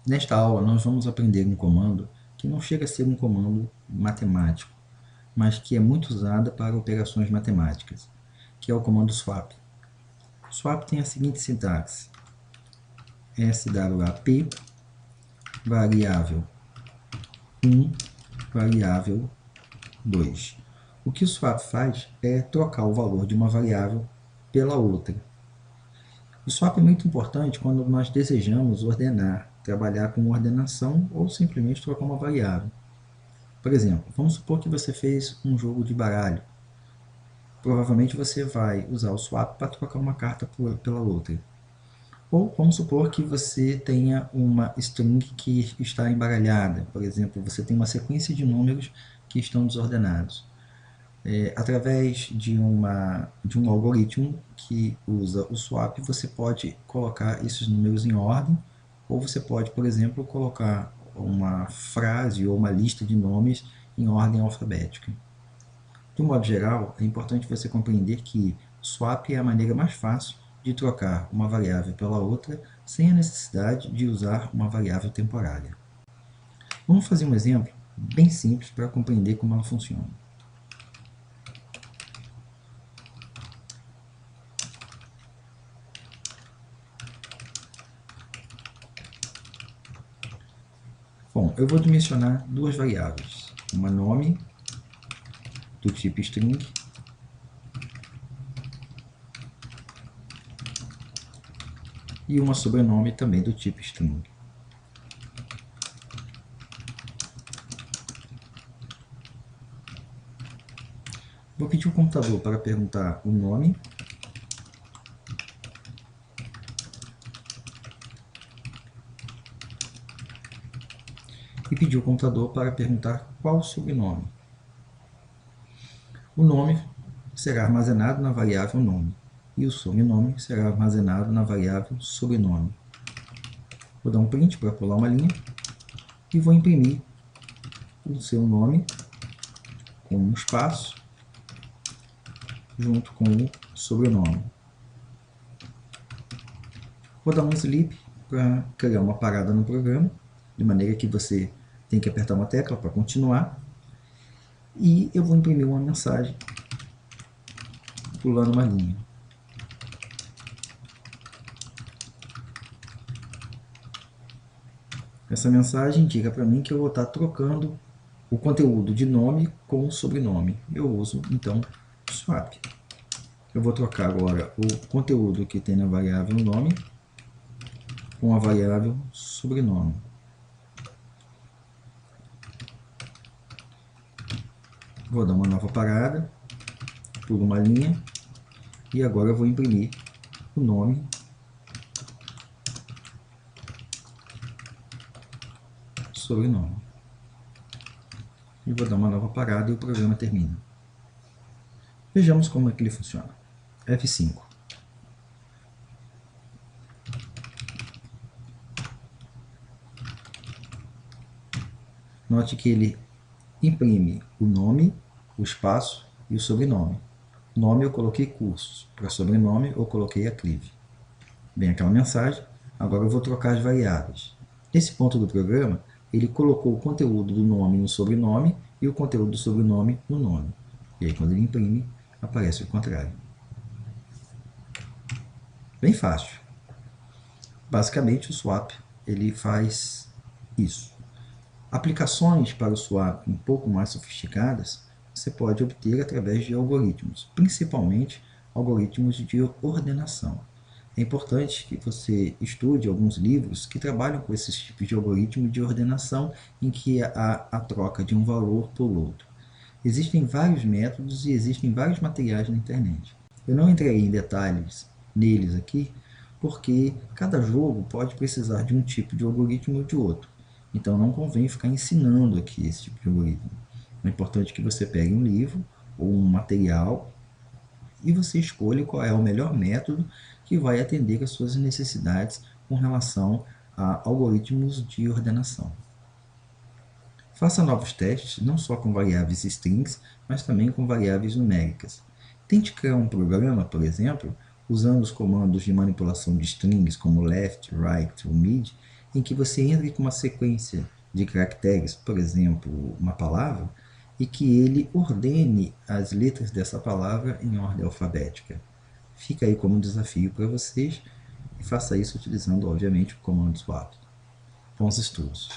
Nesta aula, nós vamos aprender um comando que não chega a ser um comando matemático, mas que é muito usado para operações matemáticas, que é o comando swap. Swap tem a seguinte sintaxe: swap, variável 1, variável 2. O que o swap faz é trocar o valor de uma variável pela outra. O swap é muito importante quando nós desejamos ordenar, trabalhar com ordenação ou simplesmente trocar uma variável. Por exemplo, vamos supor que você fez um jogo de baralho. Provavelmente você vai usar o swap para trocar uma carta pela outra. Ou vamos supor que você tenha uma string que está embaralhada. Por exemplo, você tem uma sequência de números que estão desordenados. Através de um algoritmo que usa o swap, você pode colocar esses números em ordem, ou você pode, por exemplo, colocar uma frase ou uma lista de nomes em ordem alfabética. De um modo geral, é importante você compreender que swap é a maneira mais fácil de trocar uma variável pela outra sem a necessidade de usar uma variável temporária. Vamos fazer um exemplo bem simples para compreender como ela funciona. Bom, eu vou dimensionar duas variáveis, uma nome do tipo string e uma sobrenome também do tipo string. Vou pedir ao computador para perguntar o nome e pedir ao computador para perguntar qual o sobrenome. O nome será armazenado na variável nome e o sobrenome será armazenado na variável sobrenome. Vou dar um print para pular uma linha e vou imprimir o seu nome com um espaço junto com o sobrenome. Vou dar um sleep para criar uma parada no programa, de maneira que você tem que apertar uma tecla para continuar. E eu vou imprimir uma mensagem pulando uma linha. Essa mensagem indica para mim que eu vou estar trocando o conteúdo de nome com o sobrenome. Eu uso, então, swap. Eu vou trocar agora o conteúdo que tem na variável nome com a variável sobrenome. Vou dar uma nova parada, pulo uma linha, e agora eu vou imprimir o nome sobrenome. E vou dar uma nova parada e o programa termina. Vejamos como é que ele funciona. F5. Note que ele imprime o nome, o espaço e o sobrenome. Nome eu coloquei cursos, para sobrenome eu coloquei aclive. Vem aquela mensagem, agora eu vou trocar as variáveis. Nesse ponto do programa, ele colocou o conteúdo do nome no sobrenome e o conteúdo do sobrenome no nome. E aí quando ele imprime, aparece o contrário. Bem fácil. Basicamente o swap ele faz isso. Aplicações para o swap um pouco mais sofisticadas você pode obter através de algoritmos, principalmente algoritmos de ordenação. É importante que você estude alguns livros que trabalham com esses tipos de algoritmo de ordenação em que há a troca de um valor por outro. Existem vários métodos e existem vários materiais na internet. Eu não entrei em detalhes neles aqui, porque cada jogo pode precisar de um tipo de algoritmo ou de outro. Então não convém ficar ensinando aqui esse tipo de algoritmo. É importante que você pegue um livro ou um material e você escolha qual é o melhor método que vai atender às suas necessidades com relação a algoritmos de ordenação. Faça novos testes, não só com variáveis strings, mas também com variáveis numéricas. Tente criar um programa, por exemplo, usando os comandos de manipulação de strings como left, right ou mid, em que você entre com uma sequência de caracteres, por exemplo, uma palavra, e que ele ordene as letras dessa palavra em ordem alfabética. Fica aí como um desafio para vocês e faça isso utilizando, obviamente, o comando swap. Bons estudos!